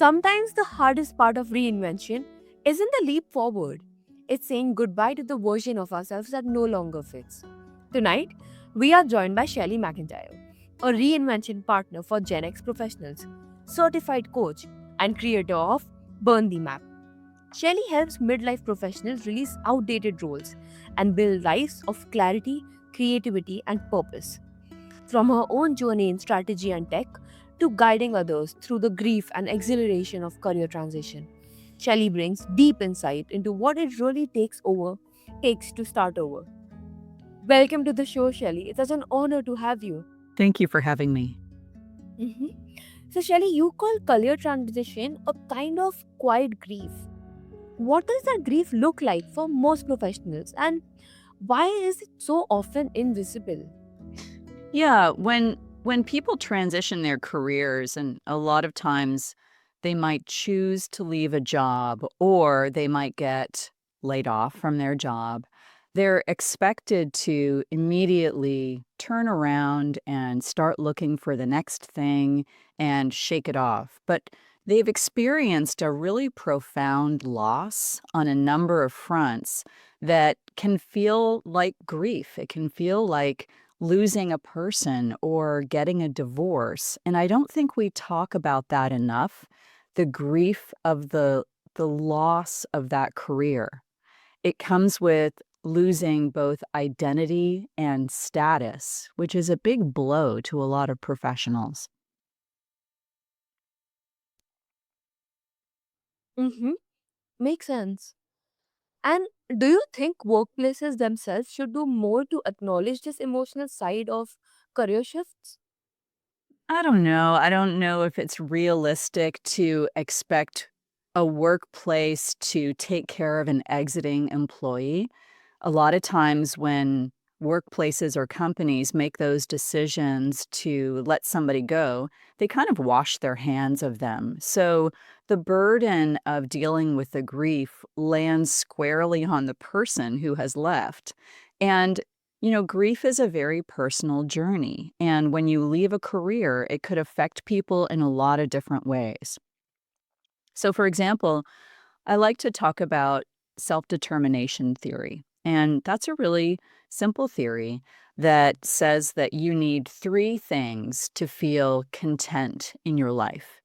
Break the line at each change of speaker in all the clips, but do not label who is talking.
Sometimes the hardest part of reinvention isn't the leap forward, it's saying goodbye to the version of ourselves that no longer fits. Tonight, we are joined by Shelley McIntyre, a reinvention partner for Gen X professionals, certified coach, and creator of Burn the Map. Shelley helps midlife professionals release outdated roles and build lives of clarity, creativity, and purpose. From her own journey in strategy and tech to guiding others through the grief and exhilaration of career transition, Shelley brings deep insight into what it really takes to start over. Welcome to the show, Shelley. It's such an honor to have you.
Thank you for having me.
Mhm. So, Shelley, you call career transition a kind of quiet grief. What does that grief look like for most professionals, and why is it so often invisible?
Yeah, when people transition their careers, and a lot of times they might choose to leave a job or they might get laid off from their job, they're expected to immediately turn around and start looking for the next thing and shake it off. But they've experienced a really profound loss on a number of fronts that can feel like grief. It can feel like losing a person or getting a divorce. And I don't think we talk about that enough. The grief of the loss of that career. It comes with losing both identity and status, which is a big blow to a lot of professionals.
Mm-hmm. Makes sense. And do you think workplaces themselves should do more to acknowledge this emotional side of career shifts?
I don't know. I don't know if it's realistic to expect a workplace to take care of an exiting employee. A lot of times when workplaces or companies make those decisions to let somebody go, they kind of wash their hands of them. So the burden of dealing with the grief lands squarely on the person who has left. And grief is a very personal journey. And when you leave a career, it could affect people in a lot of different ways. So, for example, I like to talk about self determination theory. And that's a really simple theory that says that you need three things to feel content in your life.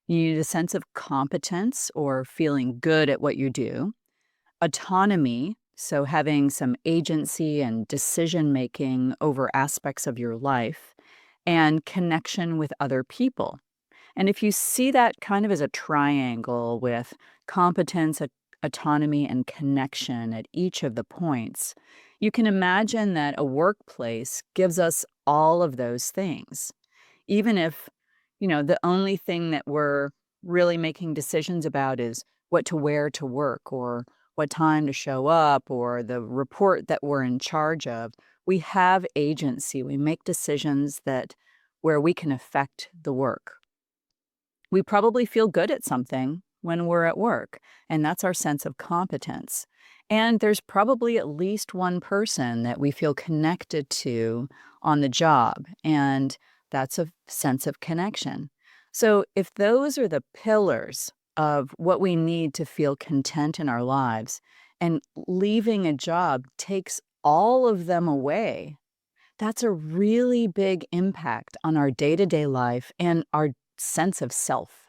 You need a sense of competence or feeling good at what you do, autonomy, so having some agency and decision making over aspects of your life, and connection with other people. And if you see that kind of as a triangle with competence, autonomy, and connection at each of the points, you can imagine that a workplace gives us all of those things. Even if, the only thing that we're really making decisions about is what to wear to work or what time to show up or the report that we're in charge of, we have agency. We make decisions that where we can affect the work. We probably feel good at something when we're at work, and that's our sense of competence. And there's probably at least one person that we feel connected to on the job, and that's a sense of connection. So, if those are the pillars of what we need to feel content in our lives, and leaving a job takes all of them away, that's a really big impact on our day to day life and our sense of self.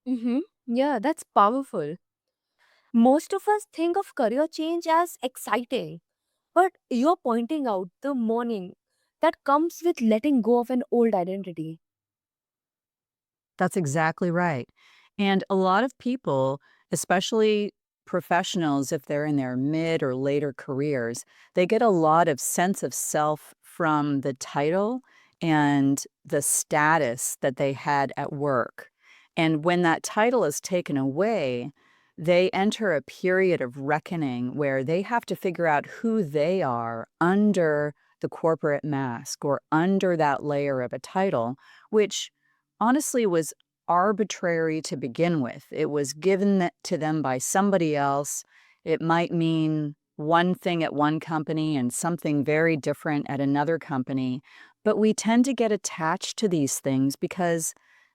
Mm-hmm. Yeah, that's powerful. Most of us think of career change as exciting, but you're pointing out the mourning that comes with letting go of an old identity.
That's exactly right. And a lot of people, especially professionals, if they're in their mid or later careers, they get a lot of sense of self from the title and the status that they had at work. And when that title is taken away, they enter a period of reckoning where they have to figure out who they are under the corporate mask or under that layer of a title, which honestly was arbitrary to begin with. It was given to them by somebody else. It might mean one thing at one company and something very different at another company. but we tend to get attached to these things because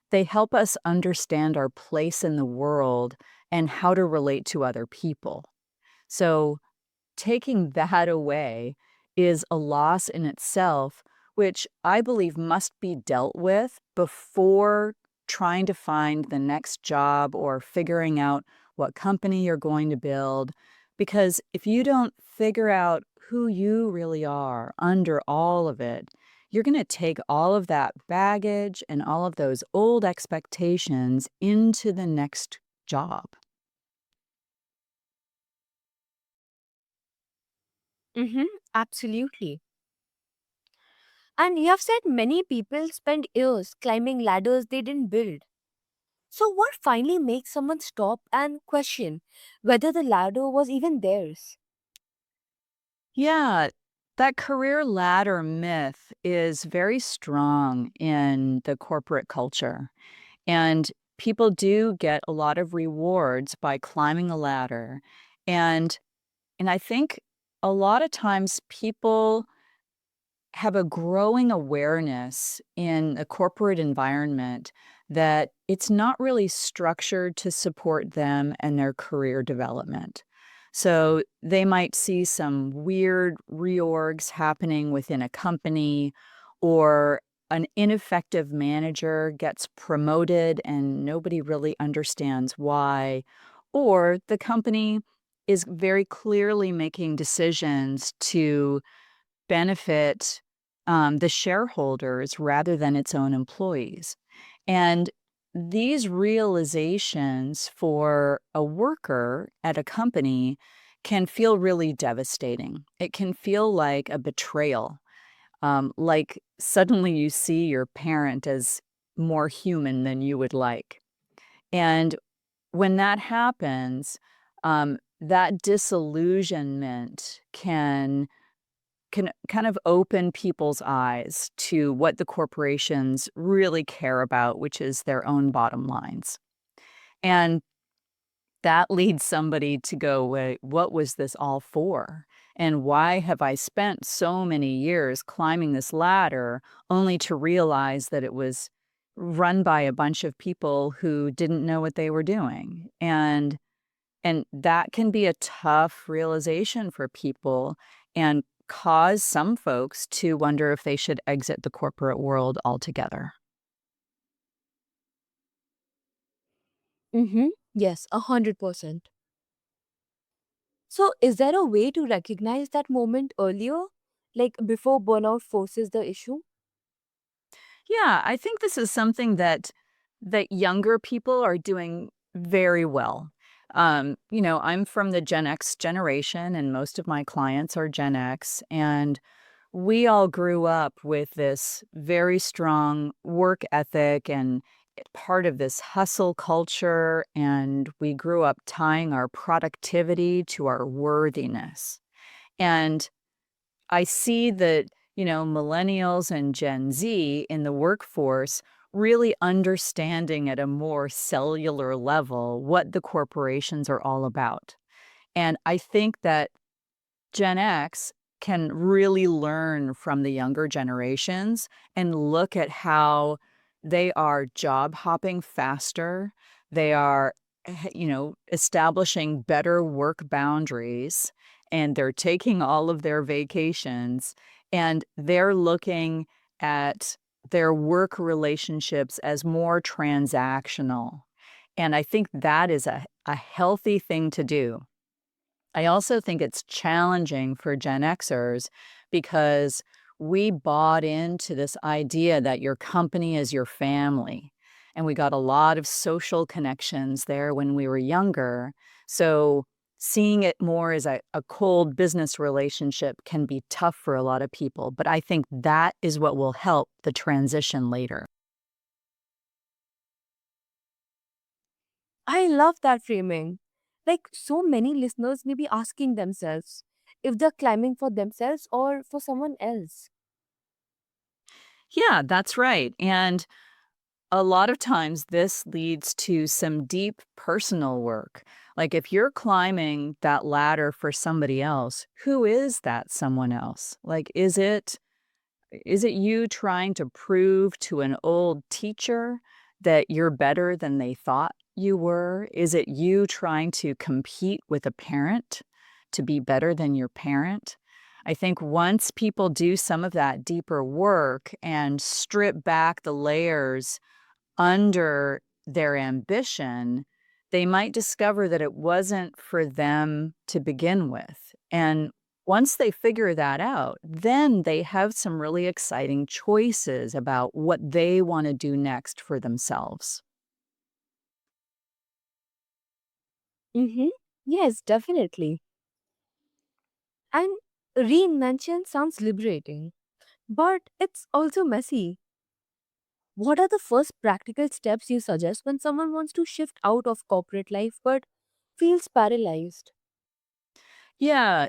they help us understand our place in the world and how to relate to other people. So, taking that away is a loss in itself, which I believe must be dealt with before trying to find the next job or figuring out what company you're going to build. Because if you don't figure out who you really are under all of it, you're going to take all of that baggage and all of those old expectations into the next job.
Mm-hmm, absolutely. And you have said many people spend years climbing ladders they didn't build. So, what finally makes someone stop and question whether the ladder was even theirs?
Yeah, that career ladder myth is very strong in the corporate culture. And people do get a lot of rewards by climbing a ladder. And and I think a lot of times people have a growing awareness in a corporate environment that it's not really structured to support them and their career development. So they might see some weird reorgs happening within a company, or an ineffective manager gets promoted and nobody really understands why, or the company is very clearly making decisions to benefit, the shareholders rather than its own employees. And these realizations for a worker at a company can feel really devastating. It can feel like a betrayal, like suddenly you see your parent as more human than you would like. And when that happens, that disillusionment can kind of open people's eyes to what the corporations really care about, which is their own bottom lines. And that leads somebody to go, "Wait, what was this all for? And why have I spent so many years climbing this ladder only to realize that it was run by a bunch of people who didn't know what they were doing?" And that can be a tough realization for people and cause some folks to wonder if they should exit the corporate world altogether.
Mm-hmm. Yes, 100%. So, is there a way to recognize that moment earlier, like before burnout forces the issue?
Yeah, I think this is something that younger people are doing very well. I'm from the Gen X generation, and most of my clients are Gen X, and we all grew up with this very strong work ethic and part of this hustle culture, and we grew up tying our productivity to our worthiness. And I see that, millennials and Gen Z in the workforce really understanding at a more cellular level what the corporations are all about. And I think that Gen X can really learn from the younger generations and look at how they are job hopping faster. They are, establishing better work boundaries, and they're taking all of their vacations, and they're looking at their work relationships as more transactional. And I think that is a healthy thing to do. I also think it's challenging for Gen Xers because we bought into this idea that your company is your family. And we got a lot of social connections there when we were younger. So seeing it more as a cold business relationship can be tough for a lot of people. But I think that is what will help the transition later.
I love that framing. Like, so many listeners may be asking themselves if they're climbing for themselves or for someone else.
Yeah, that's right. And a lot of times this leads to some deep personal work. Like if you're climbing that ladder for somebody else, who is that someone else? Like, is it Is it you trying to prove to an old teacher that you're better than they thought you were? Is it you trying to compete with a parent to be better than your parent? I think once people do some of that deeper work and strip back the layers under their ambition, they might discover that it wasn't for them to begin with. And once they figure that out, then they have some really exciting choices about what they want to do next for themselves.
Mm-hmm. Yes, definitely. And reinvention sounds liberating, but it's also messy. What are the first practical steps you suggest when someone wants to shift out of corporate life but feels paralyzed?
Yeah,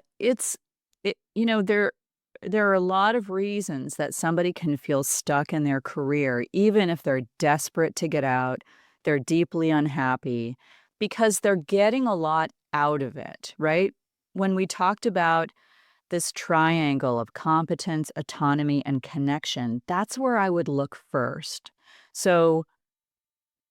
there are a lot of reasons that somebody can feel stuck in their career, even if they're desperate to get out, they're deeply unhappy, because they're getting a lot out of it, right? When we talked about this triangle of competence, autonomy, and connection, that's where I would look first. So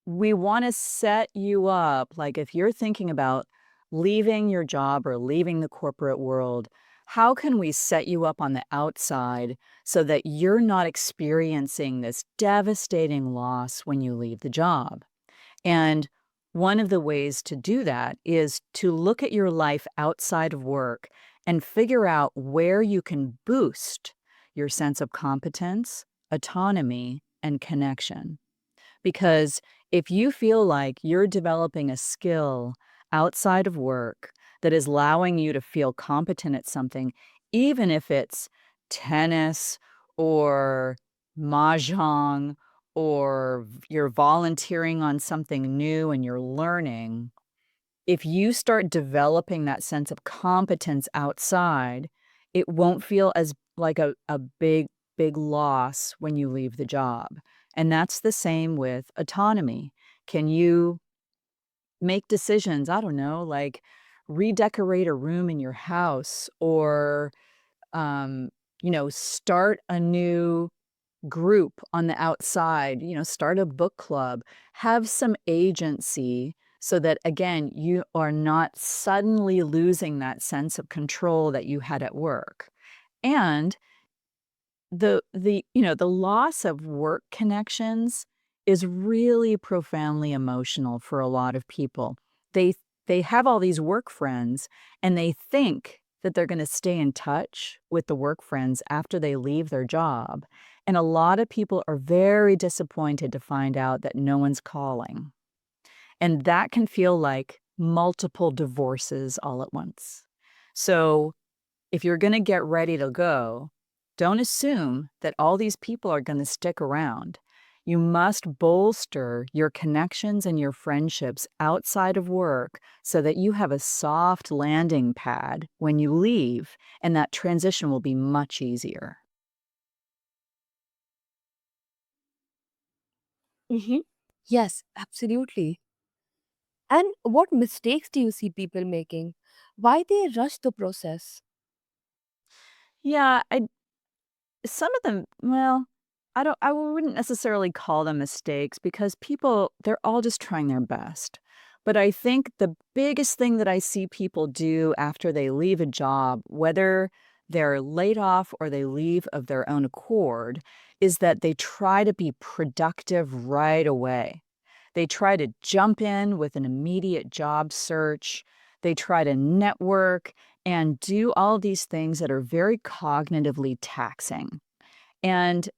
we wanna set you up, like, if you're thinking about leaving your job or leaving the corporate world, how can we set you up on the outside so that you're not experiencing this devastating loss when you leave the job? And one of the ways to do that is to look at your life outside of work and figure out where you can boost your sense of competence, autonomy, and connection. Because if you feel like you're developing a skill outside of work that is allowing you to feel competent at something, even if it's tennis or mahjong or you're volunteering on something new and you're learning, if you start developing that sense of competence outside, it won't feel as like a big loss when you leave the job. And that's the same with autonomy. Can you make decisions, I don't know, like redecorate a room in your house or um, start a new group on the outside, start a book club, have some agency so that, again, you are not suddenly losing that sense of control that you had at work. And the loss of work connections is really profoundly emotional for a lot of people. They they have all these work friends and they think that they're gonna stay in touch with the work friends after they leave their job, and a lot of people are very disappointed to find out that no one's calling, and that can feel like multiple divorces all at once. So if you're gonna get ready to go, don't assume that all these people are gonna stick around. You must bolster your connections and your friendships outside of work so that you have a soft landing pad when you leave, and that transition will be much easier.
Mm-hmm. Yes, absolutely. And what mistakes do you see people making? Why they rush the process?
Yeah, some of them, well, I wouldn't necessarily call them mistakes because people, they're all just trying their best. But I think the biggest thing that I see people do after they leave a job, whether they're laid off or they leave of their own accord, is that they try to be productive right away. They try to jump in with an immediate job search. They try to network and do all these things that are very cognitively taxing. And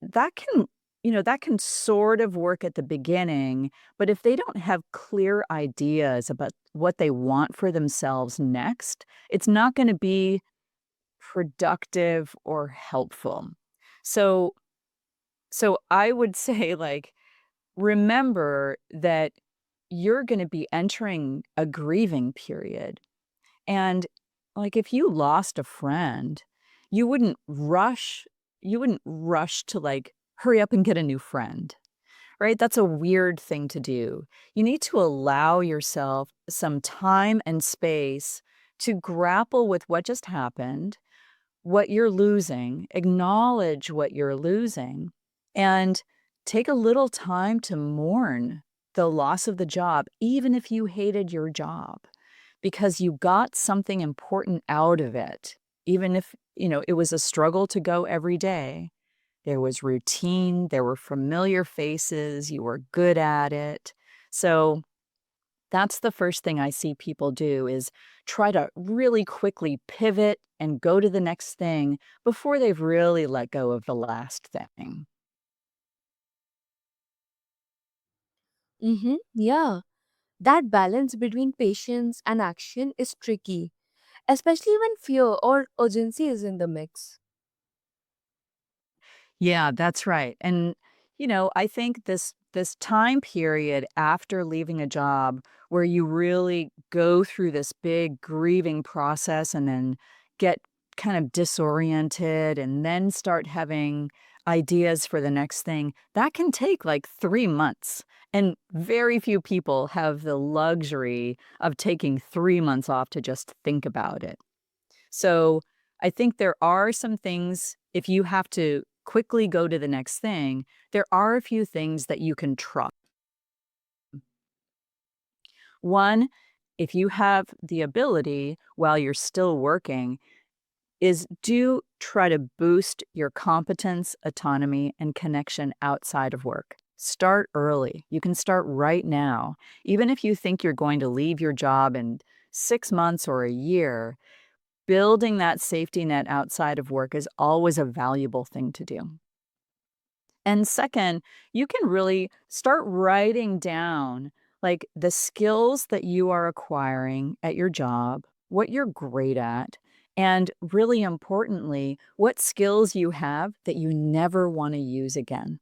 that can sort of work at the beginning, but if they don't have clear ideas about what they want for themselves next, it's not going to be productive or helpful. So so I would say like remember that you're going to be entering a grieving period. And, like, if you lost a friend, you wouldn't rush you wouldn't rush to, like, hurry up and get a new friend, right? That's a weird thing to do. You need to allow yourself some time and space to grapple with what just happened, what you're losing, acknowledge what you're losing, and take a little time to mourn the loss of the job, even if you hated your job, because you got something important out of it. Even if, it was a struggle to go every day, there was routine, there were familiar faces, you were good at it. So that's the first thing I see people do is try to really quickly pivot and go to the next thing before they've really let go of the last thing.
Yeah, that balance between patience and action is tricky, especially when fear or urgency is in the mix.
Yeah, that's right. And I think this time period after leaving a job where you really go through this big grieving process and then get kind of disoriented and then start having ideas for the next thing, that can take like 3 months. And very few people have the luxury of taking 3 months off to just think about it. So I think there are some things, if you have to quickly go to the next thing, there are a few things that you can try. One, if you have the ability while you're still working, is do try to boost your competence, autonomy, and connection outside of work. Start early. You can start right now. Even if you think you're going to leave your job in 6 months or a year, building that safety net outside of work is always a valuable thing to do. And second, you can really start writing down like the skills that you are acquiring at your job, what you're great at, and really importantly, what skills you have that you never want to use again.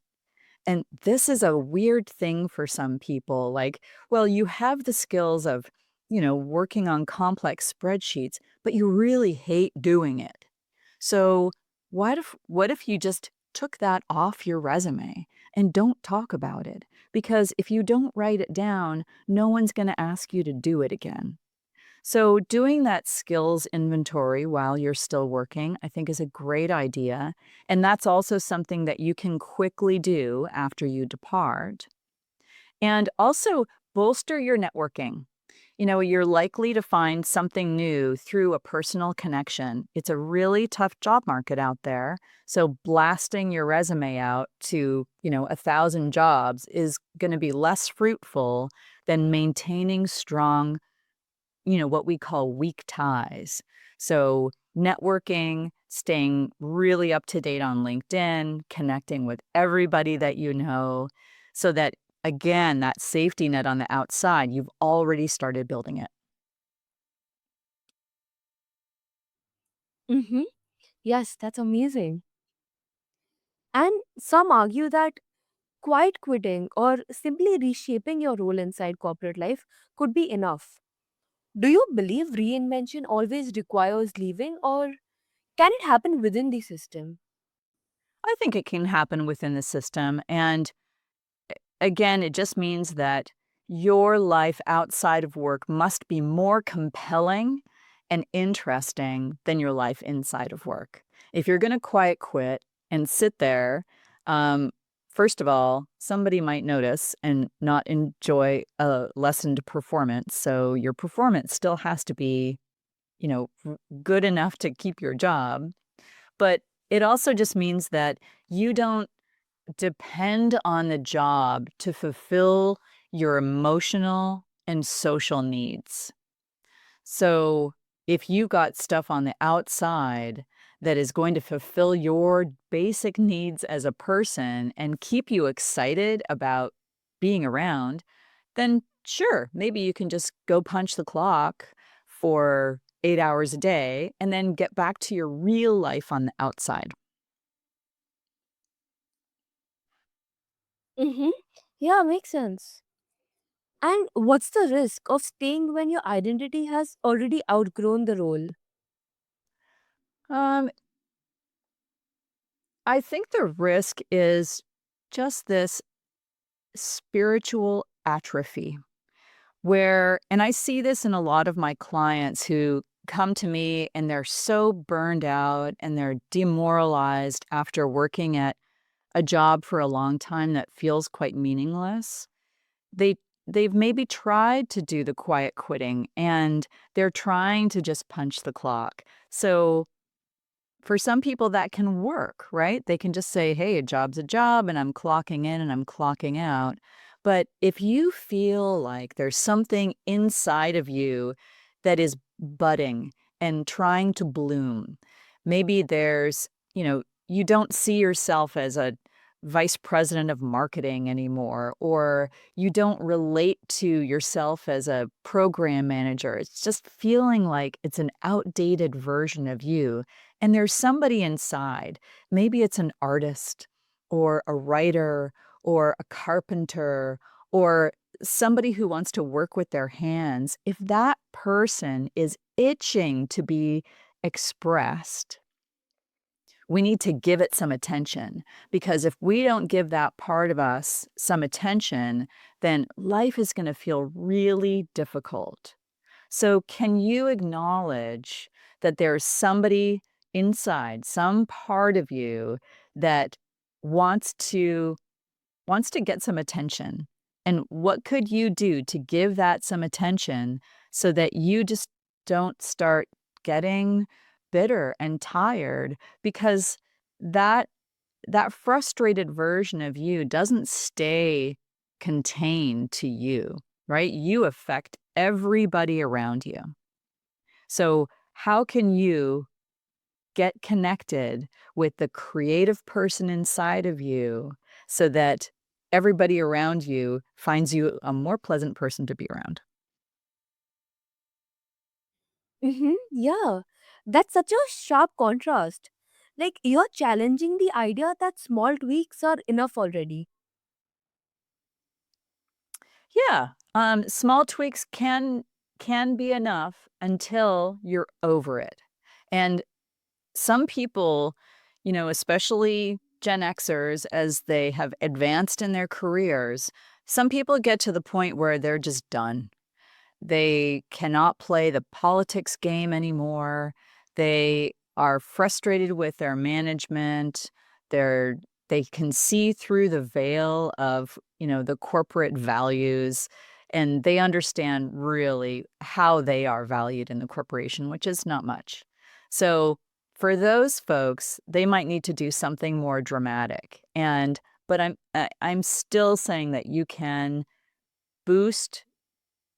And this is a weird thing for some people. Like, well, you have the skills of, working on complex spreadsheets, but you really hate doing it. So, what if you just took that off your resume and don't talk about it? Because if you don't write it down, no one's going to ask you to do it again. So, doing that skills inventory while you're still working, I think is a great idea. And that's also something that you can quickly do after you depart. And also bolster your networking. You're likely to find something new through a personal connection. It's a really tough job market out there. So, blasting your resume out to, 1,000 jobs is going to be less fruitful than maintaining strong what we call weak ties. So, networking, staying really up to date on LinkedIn, connecting with everybody that you know, so that, again, that safety net on the outside, you've already started building it.
Mm-hmm. Yes, that's amazing. And some argue that quiet quitting or simply reshaping your role inside corporate life could be enough. Do you believe reinvention always requires leaving, or can it happen within the system?
I think it can happen within the system. And again, it just means that your life outside of work must be more compelling and interesting than your life inside of work. If you're going to quiet quit and sit there, um, first of all, somebody might notice and not enjoy a lessened performance. So your performance still has to be, good enough to keep your job. But it also just means that you don't depend on the job to fulfill your emotional and social needs. So, if you got stuff on the outside that is going to fulfill your basic needs as a person and keep you excited about being around, then sure, maybe you can just go punch the clock for 8 hours a day and then get back to your real life on the outside.
Mm-hmm. Yeah, makes sense. And what's the risk of staying when your identity has already outgrown the role?
Um, I think the risk is just this spiritual atrophy where, and I see this in a lot of my clients who come to me and they're so burned out and they're demoralized after working at a job for a long time that feels quite meaningless. They they've maybe tried to do the quiet quitting and they're trying to just punch the clock. So for some people that can work, right? They can just say, "Hey, a job's a job and I'm clocking in and I'm clocking out." But if you feel like there's something inside of you that is budding and trying to bloom, maybe you don't see yourself as a vice president of marketing anymore, or you don't relate to yourself as a program manager. It's just feeling like it's an outdated version of you and there's somebody inside. Maybe it's an artist or a writer or a carpenter or somebody who wants to work with their hands. If that person is itching to be expressed, we need to give it some attention because if we don't give that part of us some attention, then life is going to feel really difficult. So, can you acknowledge that there's somebody inside, some part of you that wants to wants to get some attention? And what could you do to give that some attention so that you just don't start getting bitter and tired because that that frustrated version of you doesn't stay contained to you, right? You affect everybody around you. So, how can you get connected with the creative person inside of you so that everybody around you finds you a more pleasant person to be around?
Yeah, that's such a sharp contrast. Like, you're challenging the idea that small tweaks are enough already.
Yeah, small tweaks can be enough until you're over it. And some people, especially Gen Xers, as they have advanced in their careers, some people get to the point where they're just done. They cannot play the politics game anymore. They are frustrated with their management. They're they can see through the veil of, the corporate values, and they understand really how they are valued in the corporation, which is not much. So, for those folks, they might need to do something more dramatic. But I'm still saying that you can boost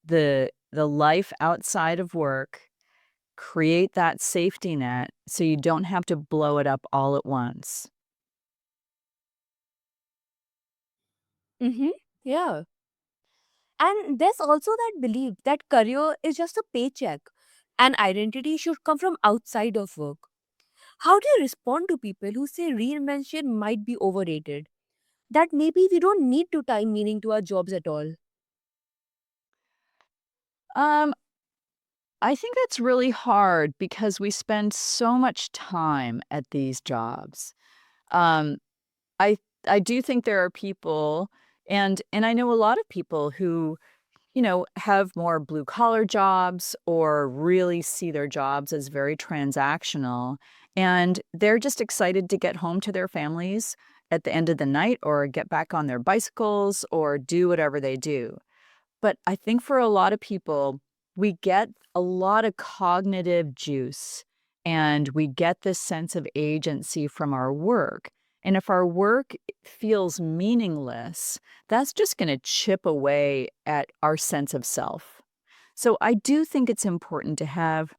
the life outside of work, create that safety net so you don't have to blow it up all at once.
Mm-hmm. Yeah. And there's also that belief that career is just a paycheck and identity should come from outside of work. How do you respond to people who say reinvention might be overrated? That maybe we don't need to tie meaning to our jobs at all.
Um, I think that's really hard because we spend so much time at these jobs. Um, I I do think there are people, and I know a lot of people who, have more blue collar jobs or really see their jobs as very transactional. And they're just excited to get home to their families at the end of the night or get back on their bicycles or do whatever they do. But I think for a lot of people, we get a lot of cognitive juice and we get this sense of agency from our work. And if our work feels meaningless, that's just going to chip away at our sense of self. So I do think it's important to have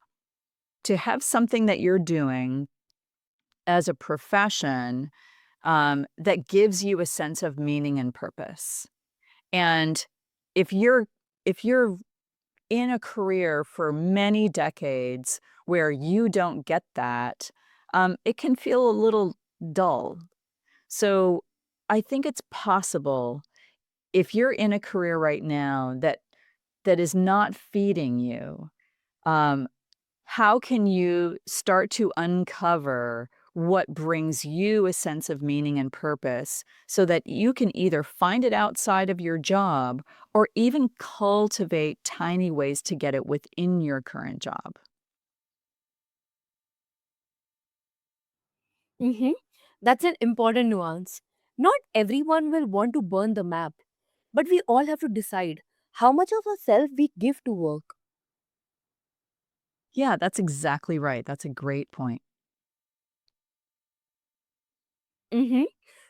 something that you're doing as a profession that gives you a sense of meaning and purpose. And if you're in a career for many decades where you don't get that, it can feel a little dull. So I think it's possible if you're in a career right now that is not feeding you, um, how can you start to uncover what brings you a sense of meaning and purpose so that you can either find it outside of your job or even cultivate tiny ways to get it within your current job?
Mhm. That's an important nuance. Not everyone will want to burn the map, but we all have to decide how much of ourselves we give to work.
Yeah, that's exactly right. That's a great point.
Mhm.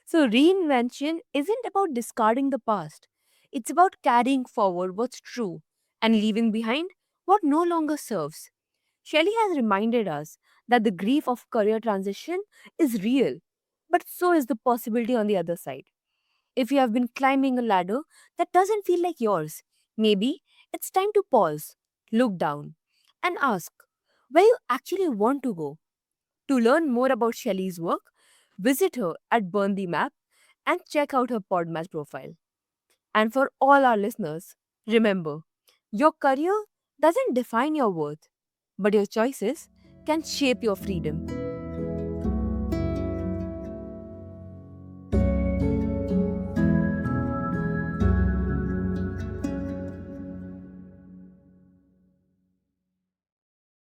So, reinvention isn't about discarding the past, it's about carrying forward what's true and leaving behind what no longer serves. Shelley has reminded us that the grief of career transition is real, but so is the possibility on the other side. If you have been climbing a ladder that doesn't feel like yours, maybe it's time to pause, look down, and ask where you actually want to go. To learn more about Shelley's work, visit her at Burn the Map and check out her Podmatch profile. And for all our listeners, remember, your career doesn't define your worth, but your choices can shape your freedom.